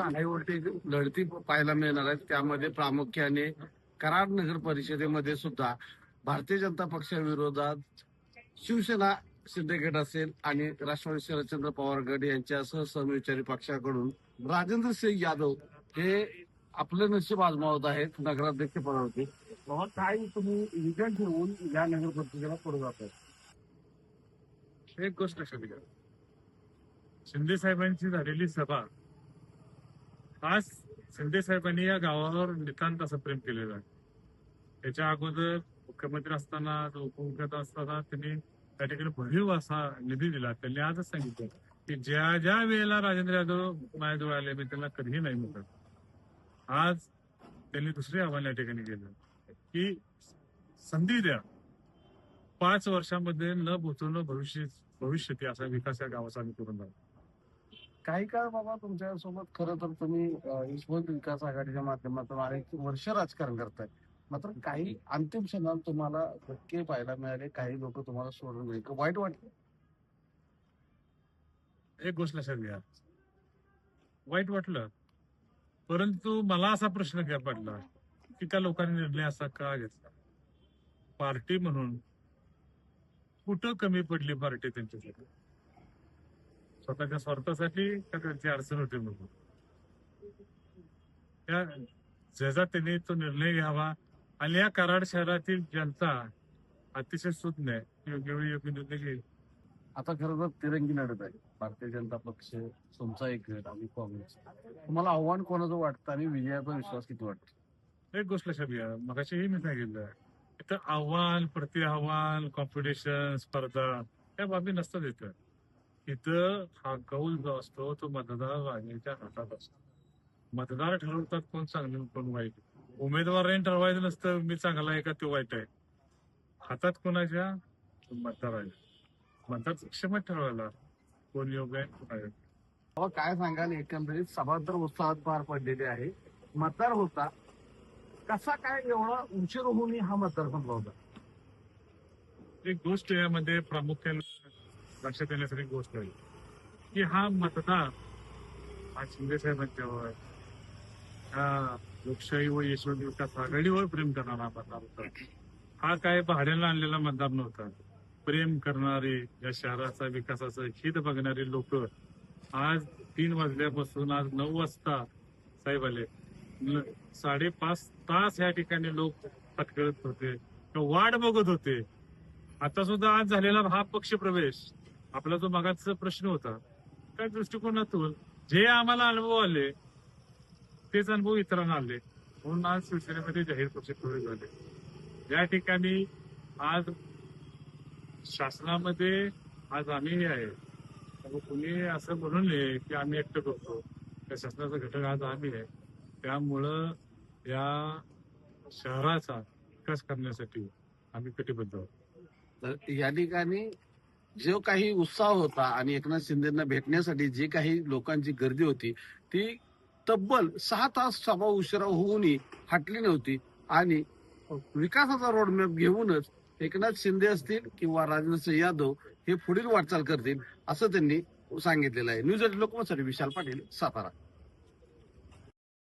हायवरती लढती पाहायला मिळणार आहेत. त्यामध्ये प्रामुख्याने कराड नगर परिषदेमध्ये सुद्धा भारतीय जनता पक्षाविरोधात शिवसेना शिंदे गट असेल आणि राष्ट्रवादी शरदचंद्र पवार गट यांच्यासह समविचारी पक्षाकडून राजेंद्र सिंह यादव हे आपलं नशीब आजमावत आहेत नगराध्यक्ष पदावरती. बाबा काय तुम्ही विजन ठेवून या नगर परिषदेला पुढे जात आहे? एक गोष्ट लक्षात घ्या, शिंदे साहेबांची झालेली सभा, आज शिंदे साहेबांनी या गावावर नितांत असं प्रेम केलेलं आहे. त्याच्या अगोदर मुख्यमंत्री असताना, उपमुख्यमंत्री असताना त्यांनी त्या ठिकाणी भरीव असा निधी दिला. त्यांनी आजच सांगितलं की ज्या ज्या वेळेला राजेंद्र यादव माझ्याजवळ आले मी त्यांना कधीही नाही म्हणत. आज त्यांनी दुसरे आव्हान या ठिकाणी केलं की संधी द्या, 5 वर्षामध्ये न पोचवणं भविष्य असा विकास या गावाचा आम्ही करून जाऊ. काही काळ बाबा तुमच्यासोबत खरं तर तुम्ही यशवंत विकास आघाडीच्या माध्यमातून अनेक वर्ष राजकारण करताय. मात्र काही अंतिम क्षणात तुम्हाला धक्के पाहायला मिळाले, काही लोक तुम्हाला सोडून गेले, वाईट वाटलं? एक गोष्ट लक्षात घ्या, वाईट वाटलं, परंतु मला असा प्रश्न घ्या पडला की त्या लोकांनी निर्णय असा का घेतला? पार्टी म्हणून कुठं कमी पडली पार्टी त्यांच्यासाठी? स्वतःच्या स्वार्थासाठी का त्यांची अडचण होती म्हणून? त्या ज्याचा त्यांनी तो निर्णय घ्यावा आणि या कराड शहरातील जनता अतिशय सुज्ञ आहे, योग्य वेळी योग्य निर्णय घेईल. आता खरं तर तिरंगी लढत आहे, भारतीय जनता पक्ष, तुमचा एक गट आणि काँग्रेस. तुम्हाला आव्हान कोणाचं वाटतं आणि विजयाचा विश्वास किती वाटतो? एक गोष्ट लक्षात घ्या, मगाशीही मी सांगितलं, इथं आव्हान, प्रति-आव्हान, कॉम्पिटिशन, स्पर्धा या बाबी नसतात. इथं हा कौल जो असतो तो मतदार राजाच्या हातात असतो. मतदार ठरवतात कोण चांगलं कोण वाईट. उमेदवारांनी ठरवायचं नसतं मी चांगला आहे का तो वाईट आहे. हातात कोणाच्या? मतदाराच्या. मतदार क्षमत ठरवायला कोण योग्य आहे कोण आहे. बाबा काय सांगाल, एकंदरीत सभा तर उत्साहात पार पडलेली आहे, मतदार होता कसा काय एवढा उशीर होऊन हा मतदार संपला होता? एक गोष्ट यामध्ये प्रामुख्याने लक्षात येण्यासाठी गोष्ट आहे की हा मतदार हा शिंदे साहेबांच्यावर, हा लोकशाही व यशवंत विकास आघाडीवर प्रेम करणारा मतदार होता. हा काय भाड्याला आणलेला मतदार नव्हता. प्रेम करणारे, या शहराचा विकासाचं हित बघणारे लोक आज 3 वाजल्यापासून आज 9 वाजता साहेब आले, 5.5 तास या ठिकाणी लोक पटकळत होते, वाट बघत होते. आता सुद्धा आज झालेला हा पक्ष प्रवेश, आपला जो मागाचा प्रश्न होता, त्या दृष्टिकोनातून जे आम्हाला अनुभव आले तेच अनुभव इतरांना आले म्हणून आज शिवसेनेमध्ये जाहीर पक्ष प्रवेश झाले. या ठिकाणी आज शासनामध्ये आज आम्ही आहे, कुणी असं म्हणून नये की आम्ही एकटं करतो. त्या शासनाचा घटक आज आम्ही आहे. त्यामुळं या शहराचा विकास करण्यासाठी आम्ही कटिबद्ध आहोत. तर या ठिकाणी जो काही उत्साह होता आणि एकनाथ शिंदेना भेटण्यासाठी जी काही लोकांची गर्दी होती ती तब्बल 6 तास सभा उशिरा होऊनही हटली नव्हती आणि विकासाचा रोडमॅप घेऊनच एकनाथ शिंदे असतील किंवा राजेंद्र सिंह यादव हे पुढील वाटचाल करतील असं त्यांनी सांगितलेलं आहे. न्यूज 8 लोकमतसाठी विशाल पाटील, सातारा.